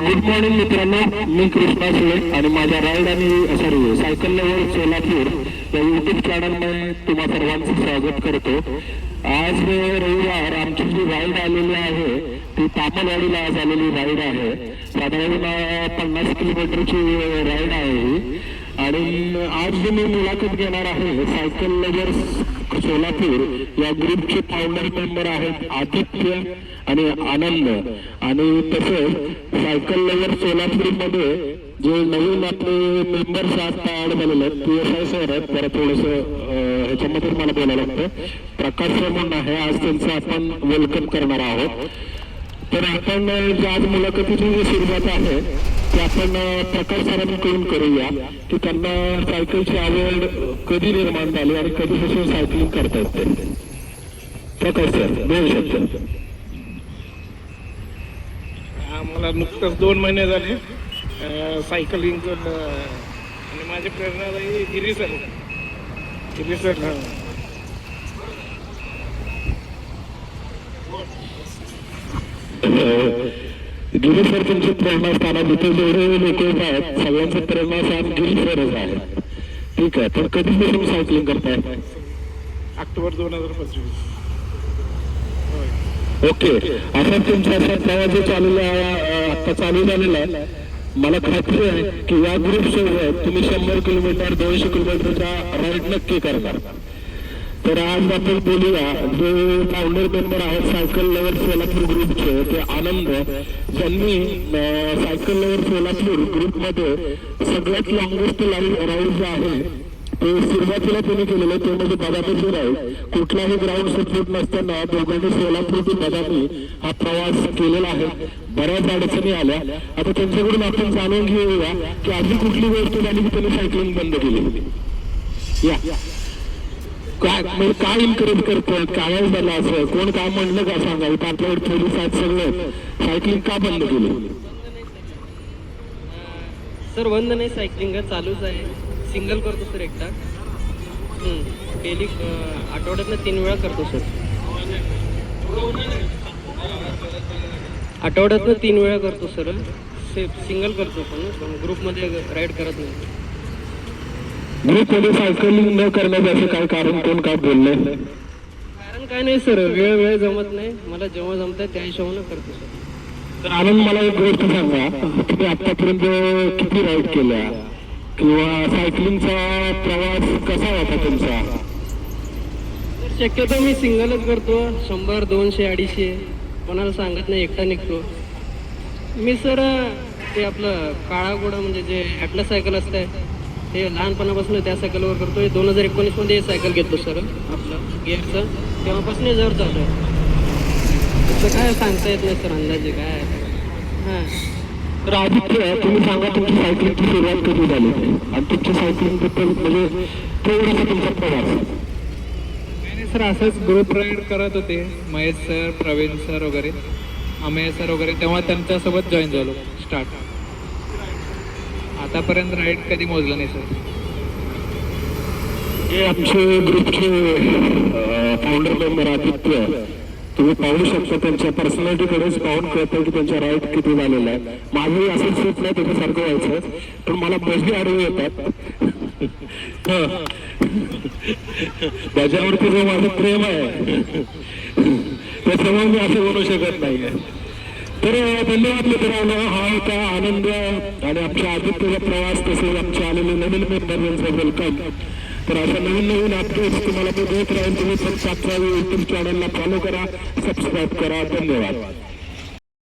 Good morning मित्रांनो, मी कृष्णा सुळे आणि माझ्या राईड आणि सॉरी सायकल लवर सोलापूर या यूट्यूब चॅनलमध्ये तुम्हा सर्वांचं स्वागत करतो। आज रविवार आमची जी राईड आलेली आहे ती तामलवाडीला आज आलेली राईड आहे। साधारण 50 किलोमीटरची राईड आहे आणि आज जो मी मुलाखत घेणार आहे सायकल लवर सोलापूर या ग्रुपचे फाउंडर मेंबर आहेत आदित्य आणि आनंद आणि तसेच सायकल लवर सोलापूरमध्ये जे नवीन आपले मेंबर्स आता ऍड झालेले आहेत PSI सर आहेत, जरा थोडंसं ह्याच्यामध्ये मला बोलायला लागतं। प्रकाश सर म्हणून आहे, आज त्यांचं आपण वेलकम करणार आहोत। तर आपण जी आज मुलाखतीची जी सुरुवात आहे ती आपण प्रकाश सरांकडून करूया की त्यांना सायकलची आवड कधी निर्माण झाली आणि कधीपासून सायकलिंग करतात ते। प्रकाश सर बोलू शकतो। मला नुकतंच 2 महिने झाले सायकलिंग आणि माझी प्रेरणादायी गिरी सर गिरी सर तुमची प्रेरणास्थान जिथे जेवढे लोक आहेत सगळ्यांचं प्रेरणास्थान गिरी सरच आहे। ठीक आहे, तर कधीपासून सायकलिंग करताय? ऑक्टोबर 2025। ओके, आता तुमचा असा प्रवास जो आता चालू झालेला आहे, मला खात्री आहे की या ग्रुप सोबत तुम्ही 100 किलोमीटर 200 किलोमीटरचा राईड नक्की करणार। तर आज आपण बोलूया जो फाउंडर मेंबर आहेत सायकल लवर सोलापूर ग्रुपचे ते आनंद, ज्यांनी सायकल लवर सोलापूर ग्रुपमध्ये सगळ्यात लॉंगेस्ट राईड जे आहे ते सुरुवातीला त्यांनी केलेलं ते म्हणजे बदामीची राईड। कुठलाही ग्राउंड सपोर्ट नसताना दोघांनी सोलापूर ते बदामी हा प्रवास केलेला आहे। बऱ्याच अडचणी आल्या, आता त्यांच्याकडून आपण जाणून घेऊया की आधी कुठली गोष्ट झाली की त्यांनी सायकलिंग बंद केली। या काय म्हणजे काय इन्करेज करतोय, काय झालं असं, कोण काय म्हणलं का सांगाल? आपल्याकडे पोलीस आहेत सगळे, सायकलिंग का बंद केली? सर बंद नाही, सायकलिंग चालूच आहे। सिंगल करतो सर एकटा, डेली आठवड्यातनं 3 वेळा करतो सर। आठवड्यातनं 3 वेळा करतो सर, सिंगल करतो पण ग्रुपमध्ये राईड करत नाही। ग्रुपमध्ये सायकलिंग न करण्याचं काय कारण, कोण काय बोललंय? कारण काय नाही सर, वेळ जमत नाही मला, जेव्हा जमतंय त्या हिशोबानं करतो सर। तर आनंद मला एक गोष्ट सांगा, तुम्ही आतापर्यंत किती राईड केल्या किंवा सायकलिंगचा प्रवास कसा होता तुमचा? तर शक्यतो मी सिंगलच करतो, 100 200 250 कोणाला सांगत नाही, एकटा निघतो मी सर। ते आपलं काळा घोडा म्हणजे जे ॲटलस सायकल असतंय ते लहानपणापासून त्या सायकलवर करतो। 2019 मध्ये सायकल घेतलो सर आपलं गिअरचं, तेव्हापासून जर चालू आहे। तसं काय सांगता येत नाही सर अंदाजे काय। हां, तर आदित्य तुम्ही सांगा तुमची सायकलिंगची सुरुवात कधी झाली आणि तुमची सायकलिंग बद्दल म्हणजे थोडासा तुमचा प्रवास? नाही सर, असंच ग्रुप राईड करत होते, महेश सर, प्रवीण सर वगैरे, अमेय सर वगैरे, तेव्हा त्यांच्यासोबत जॉईन झालो स्टार्ट। आतापर्यंत राईड कधी मोजलं नाही सर। हे आमचे ग्रुपचे फाउंडर मेंबर आदित्य, तुम्ही पाहू शकता त्यांच्या पर्सनॅलिटीकडेच पाहून कळतं की त्यांच्या राईड किती झालेला आहे। माझंही असं सूट नाही त्याच्यासारखं व्हायचं, पण मला बसली आडवी येतात त्याच्यावरती जो माझं प्रेम आहे त्याच्यामुळे मी असं बोलू शकत नाहीये। तर धन्यवाद मित्रांनो, हा होता आनंद आणि आमच्या आदित्यचा प्रवास, तसेच आमचे आलेले नवीन मेंबर यांचं वेलकम। तर अशा नवीन अपडेट्स तुम्हाला बघत राहील। तुम्ही फक्त आपल्या यूट्यूब चॅनलला फॉलो करा, सबस्क्राईब करा। धन्यवाद।